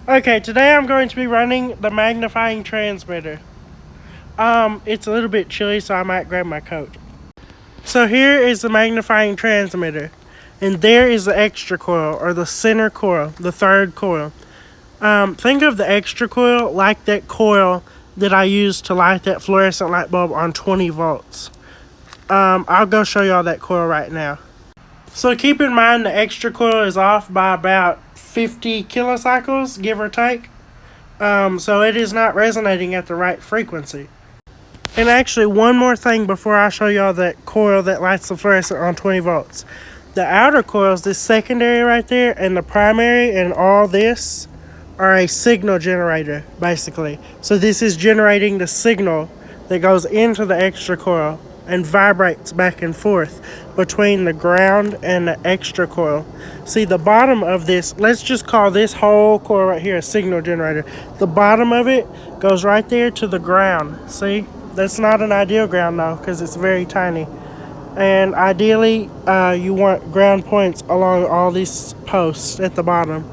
Okay, today I'm going to be running the magnifying transmitter. It's a little bit chilly, so I might grab my coat. So here is the magnifying transmitter, and there is the extra coil, or the center coil, the third coil. Think of the extra coil like that coil that I used to light that fluorescent light bulb on 20 volts. I'll go show y'all that coil right now. So keep in mind the extra coil is off by about 50 kilocycles, give or take. So it is not resonating at the right frequency. And actually, one more thing before I show y'all that coil that lights the fluorescent on 20 volts. The outer coils, this secondary right there, and the primary, and all this are a signal generator, basically. So this is generating the signal that goes into the extra coil and vibrates back and forth between the ground and the extra coil. See, the bottom of this, let's just call this whole coil right here a signal generator. The bottom of it goes right there to the ground. See, that's not an ideal ground though, because it's very tiny. And ideally, you want ground points along all these posts at the bottom.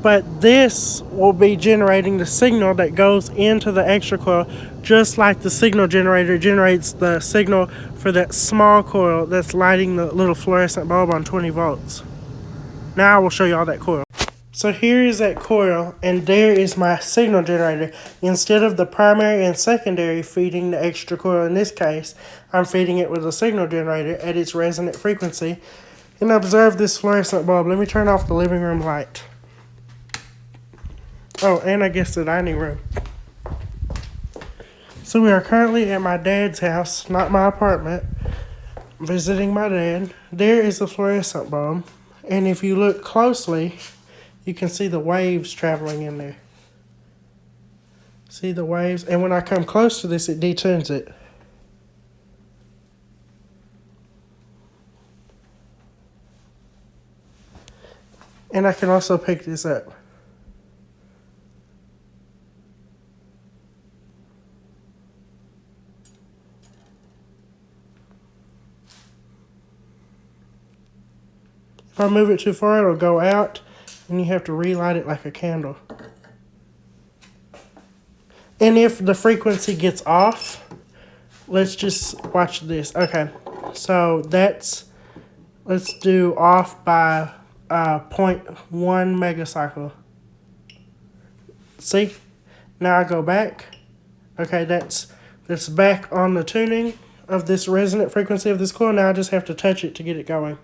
But this will be generating the signal that goes into the extra coil, just like the signal generator generates the signal for that small coil that's lighting the little fluorescent bulb on 20 volts. Now I will show you all that coil. So here is that coil, and there is my signal generator. Instead of the primary and secondary feeding the extra coil in this case, I'm feeding it with a signal generator at its resonant frequency. And observe this fluorescent bulb. Let me turn off the living room light. Oh, and I guess the dining room. So we are currently at my dad's house, not my apartment, visiting my dad. There is the fluorescent bulb, and if you look closely, you can see the waves traveling in there. See the waves? And when I come close to this, it detunes it. And I can also pick this up. If I move it too far, it'll go out, and you have to relight it like a candle. And if the frequency gets off, let's just watch this. Okay, so let's do off by 0.1 megacycle. See? Now I go back. Okay, that's back on the tuning of this resonant frequency of this coil. Now I just have to touch it to get it going.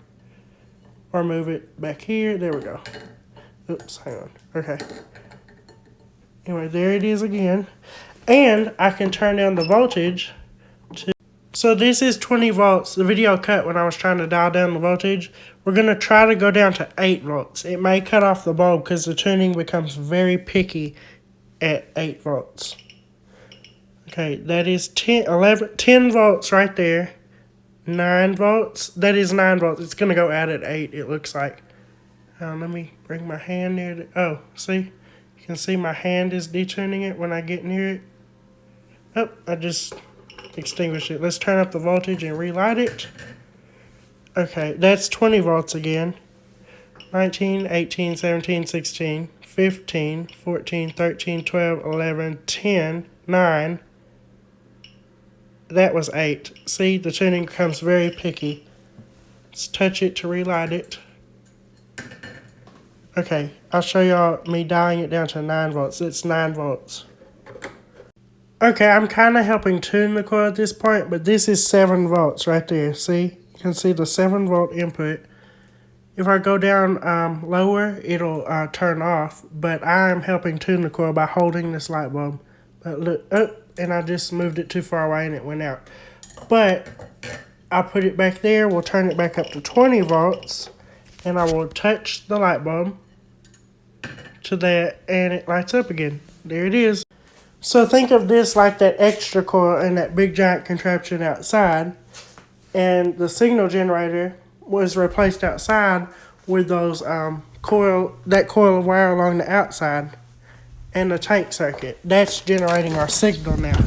Or move it back here. There we go. Oops, hang on. Okay. Anyway, there it is again. And I can turn down the voltage to... So this is 20 volts. The video cut when I was trying to dial down the voltage. We're going to try to go down to 8 volts. It may cut off the bulb because the tuning becomes very picky at 8 volts. Okay, that is 10 volts right there. 9 volts. That is 9 volts. It's going to go out at 8, it looks like. Let me bring my hand near it. Oh, see? You can see my hand is detuning it when I get near it. Oh, I just extinguished it. Let's turn up the voltage and relight it. Okay, that's 20 volts again. 19, 18, 17, 16, 15, 14, 13, 12, 11, 10, 9. That was 8. See, the tuning becomes very picky. Let's touch it to relight it. Okay, I'll show y'all me dialing it down to 9 volts. It's 9 volts. Okay, I'm kind of helping tune the coil at this point, but this is 7 volts right there. See? You can see the 7 volt input. If I go down lower, it'll turn off, but I'm helping tune the coil by holding this light bulb. But look, oh, and I just moved it too far away and it went out. But I'll put it back there. We'll turn it back up to 20 volts. And I will touch the light bulb to that and it lights up again. There it is. So think of this like that extra coil and that big giant contraption outside. And the signal generator was replaced outside with those coil of wire along the outside. And the tank circuit. That's generating our signal now.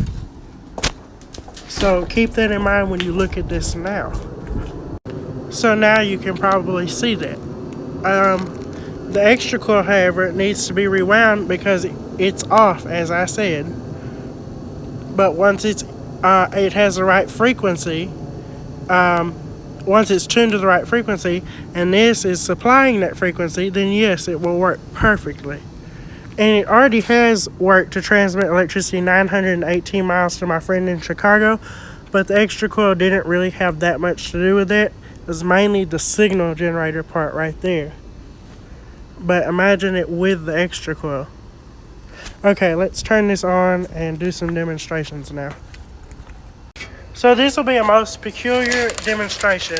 So keep that in mind when you look at this now. So now you can probably see that. The extra coil, however, needs to be rewound because it's off, as I said. But once it has the right frequency, once it's tuned to the right frequency, and this is supplying that frequency, then yes, it will work perfectly. And it already has worked to transmit electricity 918 miles to my friend in Chicago, but the extra coil didn't really have that much to do with it. It was mainly the signal generator part right there. But imagine it with the extra coil. Okay, let's turn this on and do some demonstrations now. So this will be a most peculiar demonstration.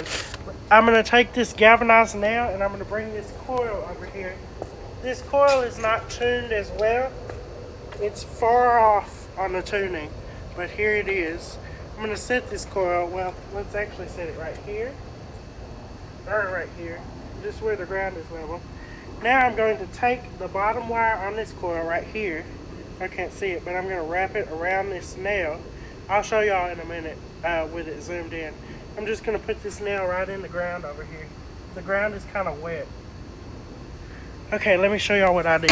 I'm going to take this galvanized nail and I'm going to bring this coil over here. This coil is not tuned as well. It's far off on the tuning, but here it is. I'm going to set this coil, well, let's actually set it right here. Or right here, just where the ground is level. Now I'm going to take the bottom wire on this coil right here. I can't see it, but I'm going to wrap it around this nail. I'll show y'all in a minute with it zoomed in. I'm just going to put this nail right in the ground over here. The ground is kind of wet. Okay, let me show y'all what I did.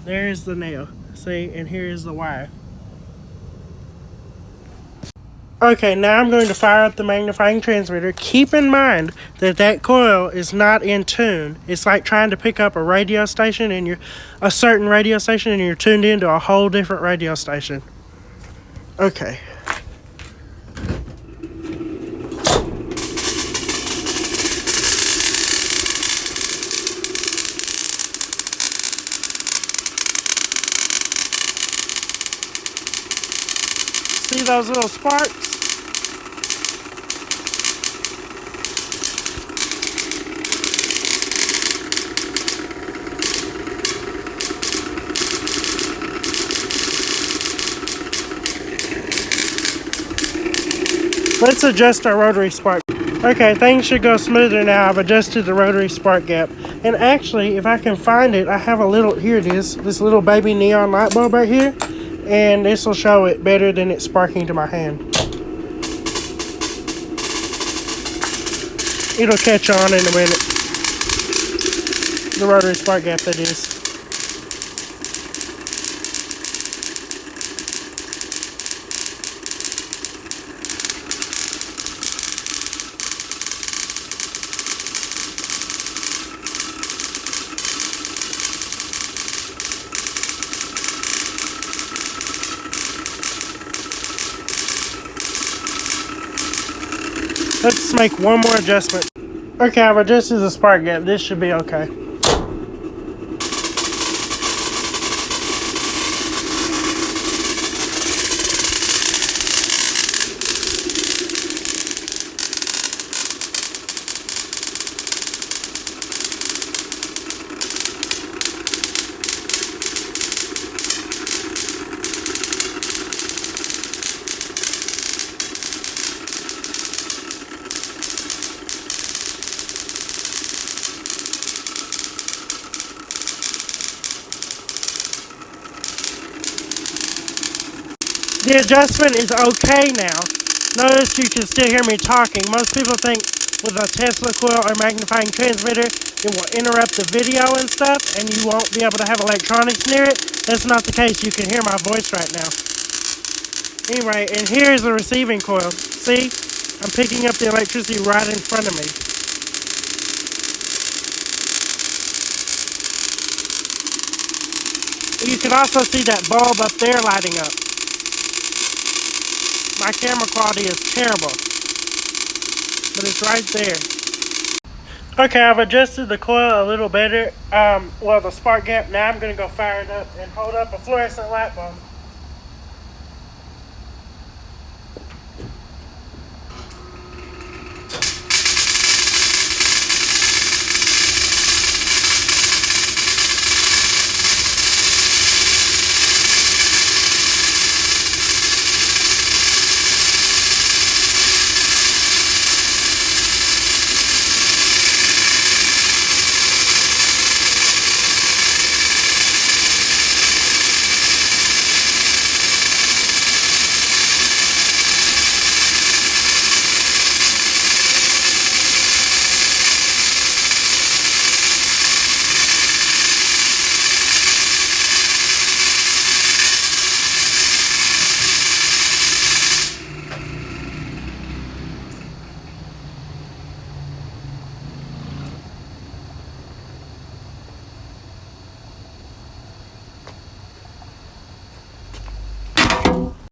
There's the nail. See, and here is the wire. Okay, now I'm going to fire up the magnifying transmitter. Keep in mind that that coil is not in tune. It's like trying to pick up a radio station and a certain radio station and you're tuned into a whole different radio station. Okay. See those little sparks? Let's adjust our rotary spark. Okay, things should go smoother now. I've adjusted the rotary spark gap. And actually, if I can find it, I have a little, here it is, this little baby neon light bulb right here. And this will show it better than it's sparking to my hand. It'll catch on in a minute. The rotary spark gap, that is. Let's make one more adjustment. Okay, I've adjusted the spark gap. This should be okay. The adjustment is okay now. Notice you can still hear me talking. Most people think with a Tesla coil or magnifying transmitter, it will interrupt the video and stuff, and you won't be able to have electronics near it. That's not the case. You can hear my voice right now. Anyway, and here is the receiving coil. See? I'm picking up the electricity right in front of me. You can also see that bulb up there lighting up. My camera quality is terrible, but it's right there. Okay, I've adjusted the coil a little better. Well, the spark gap. Now I'm going to go fire it up and hold up a fluorescent light bulb.